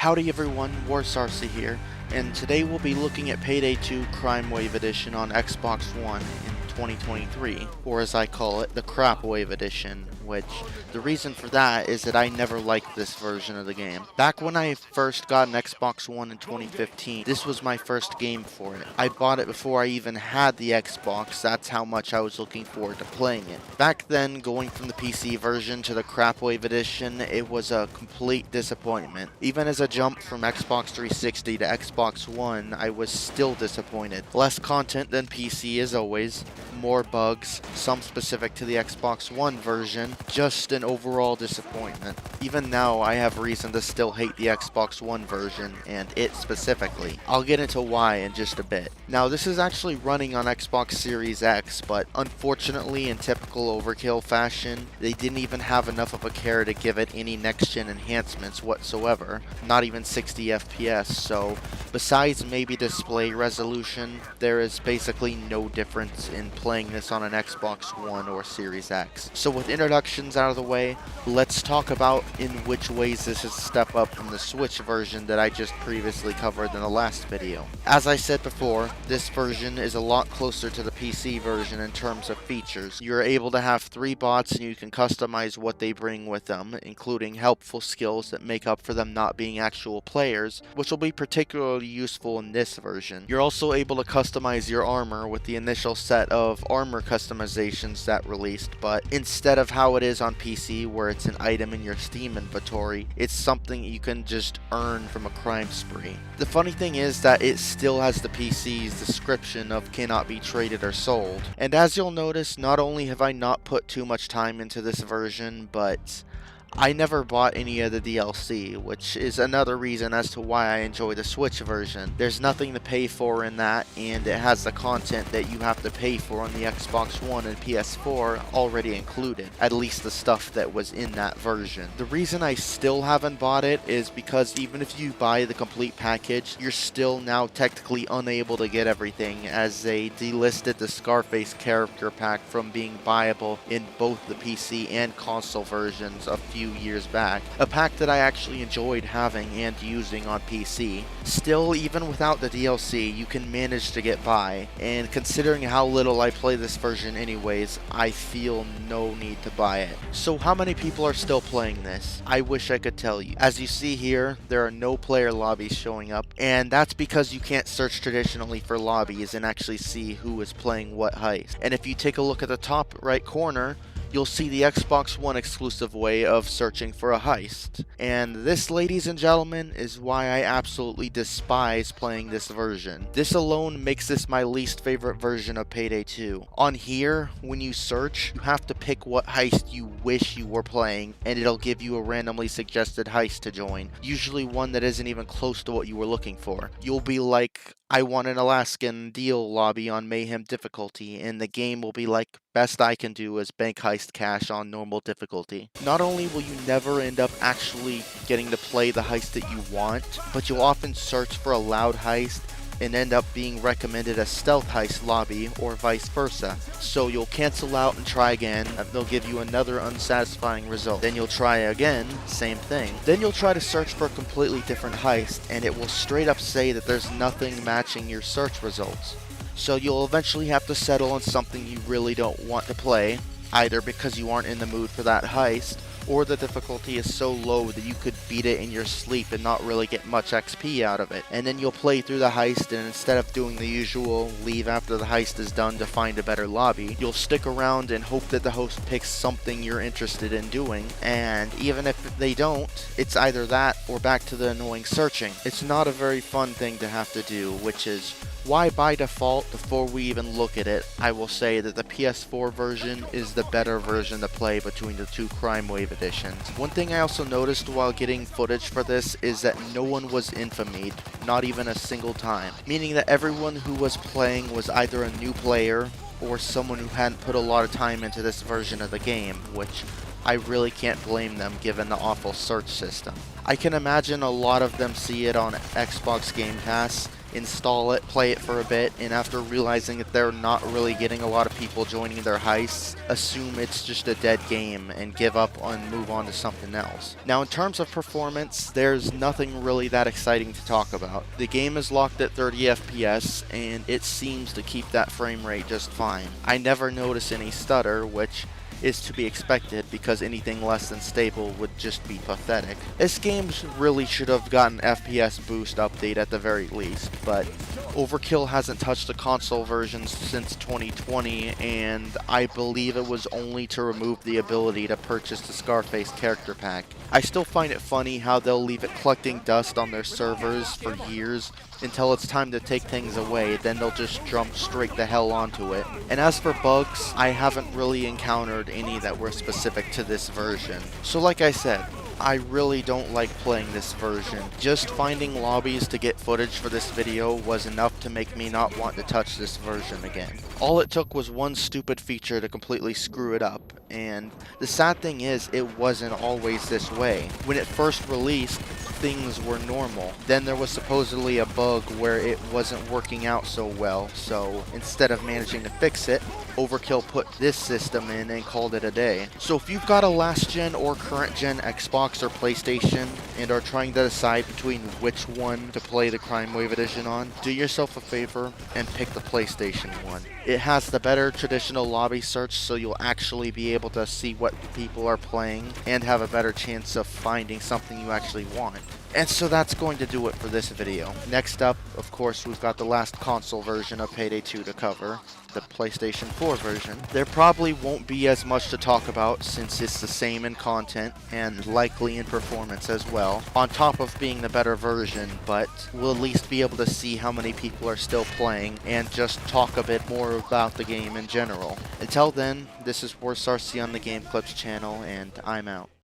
Howdy everyone, Warsarcy here, and today we'll be looking at Payday 2 Crimewave Edition on Xbox One in 2023, or as I call it, the Crimewave Edition, which the reason for that is that I never liked this version of the game. Back when I first got an Xbox One in 2015, this was my first game for it. I bought it before I even had the Xbox, that's how much I was looking forward to playing it. Back then, going from the PC version to the Crimewave Edition, it was a complete disappointment. Even as a jump from Xbox 360 to Xbox One, I was still disappointed. Less content than PC as always, more bugs, some specific to the Xbox One version, just an overall disappointment. Even now, I have reason to still hate the Xbox One version, and it specifically. I'll get into why in just a bit. Now, this is actually running on Xbox Series X, but unfortunately, in typical overkill fashion, they didn't even have enough of a care to give it any next-gen enhancements whatsoever, not even 60 FPS, so besides maybe display resolution, there is basically no difference in playing this on an Xbox One or Series X. So with introductions out of the way, let's talk about in which ways this is a step up from the Switch version that I just previously covered in the last video. As I said before, this version is a lot closer to the PC version in terms of features. You're able to have 3 bots and you can customize what they bring with them, including helpful skills that make up for them not being actual players, which will be particularly useful in this version. You're also able to customize your armor with the initial set of armor customizations that released, but instead of how it is on PC where it's an item in your Steam inventory, it's something you can just earn from a crime spree. The funny thing is that it still has the PC's description of cannot be traded or sold, and as you'll notice, not only have I not put too much time into this version, but I never bought any of the DLC, which is another reason as to why I enjoy the Switch version. There's nothing to pay for in that, and it has the content that you have to pay for on the Xbox One and PS4 already included, at least the stuff that was in that version. The reason I still haven't bought it is because even if you buy the complete package, you're still now technically unable to get everything, as they delisted the Scarface character pack from being buyable in both the PC and console versions a few years back, a pack that I actually enjoyed having and using on PC. Still, even without the DLC, you can manage to get by, and considering how little I play this version anyways, I feel no need to buy it. So how many people are still playing this? I wish I could tell you. As you see here, there are no player lobbies showing up, and that's because you can't search traditionally for lobbies and actually see who is playing what heist. And if you take a look at the top right corner, you'll see the Xbox One exclusive way of searching for a heist. And this, ladies and gentlemen, is why I absolutely despise playing this version. This alone makes this my least favorite version of Payday 2. On here, when you search, you have to pick what heist you wish you were playing, and it'll give you a randomly suggested heist to join, usually one that isn't even close to what you were looking for. You'll be like, I want an Alaskan deal lobby on Mayhem difficulty, and the game will be like, best I can do is bank heist cash on normal difficulty. Not only will you never end up actually getting to play the heist that you want, but you'll often search for a loud heist and end up being recommended a stealth heist lobby or vice versa. So you'll cancel out and try again, and they'll give you another unsatisfying result. Then you'll try again, same thing. Then you'll try to search for a completely different heist, and it will straight up say that there's nothing matching your search results. So you'll eventually have to settle on something you really don't want to play, either because you aren't in the mood for that heist, or the difficulty is so low that you could beat it in your sleep and not really get much XP out of it. And then you'll play through the heist, and instead of doing the usual leave after the heist is done to find a better lobby, you'll stick around and hope that the host picks something you're interested in doing, and even if they don't, it's either that or back to the annoying searching. It's not a very fun thing to have to do, which is why by default, before we even look at it, I will say that the PS4 version is the better version to play between the two Crimewave editions. One thing I also noticed while getting footage for this is that no one was infamied, not even a single time, meaning that everyone who was playing was either a new player or someone who hadn't put a lot of time into this version of the game, which I really can't blame them given the awful search system. I can imagine a lot of them see it on Xbox Game Pass install it, play it for a bit, and after realizing that they're not really getting a lot of people joining their heists, assume it's just a dead game and give up and move on to something else. Now in terms of performance, there's nothing really that exciting to talk about. The game is locked at 30 FPS and it seems to keep that frame rate just fine. I never notice any stutter, which is to be expected because anything less than stable would just be pathetic. This game really should have gotten an FPS boost update at the very least, but Overkill hasn't touched the console versions since 2020, and I believe it was only to remove the ability to purchase the Scarface character pack. I still find it funny how they'll leave it collecting dust on their servers for years until it's time to take things away, then they'll just jump straight the hell onto it. And as for bugs, I haven't really encountered any that were specific to this version. So like I said, I really don't like playing this version. Just finding lobbies to get footage for this video was enough to make me not want to touch this version again. All it took was one stupid feature to completely screw it up, and the sad thing is, it wasn't always this way. When it first released, things were normal. Then there was supposedly a bug where it wasn't working out so well, so instead of managing to fix it, Overkill put this system in and called it a day. So if you've got a last gen or current gen Xbox or PlayStation and are trying to decide between which one to play the Crimewave Edition on, do yourself a favor and pick the PlayStation one. It has the better traditional lobby search, so you'll actually be able to see what people are playing and have a better chance of finding something you actually want. And so that's going to do it for this video. Next up, of course, we've got the last console version of Payday 2 to cover, the PlayStation 4 version. There probably won't be as much to talk about since it's the same in content and likely in performance as well, on top of being the better version, but we'll at least be able to see how many people are still playing and just talk a bit more about the game in general. Until then, this is WarSRC on the Game Clips channel, and I'm out.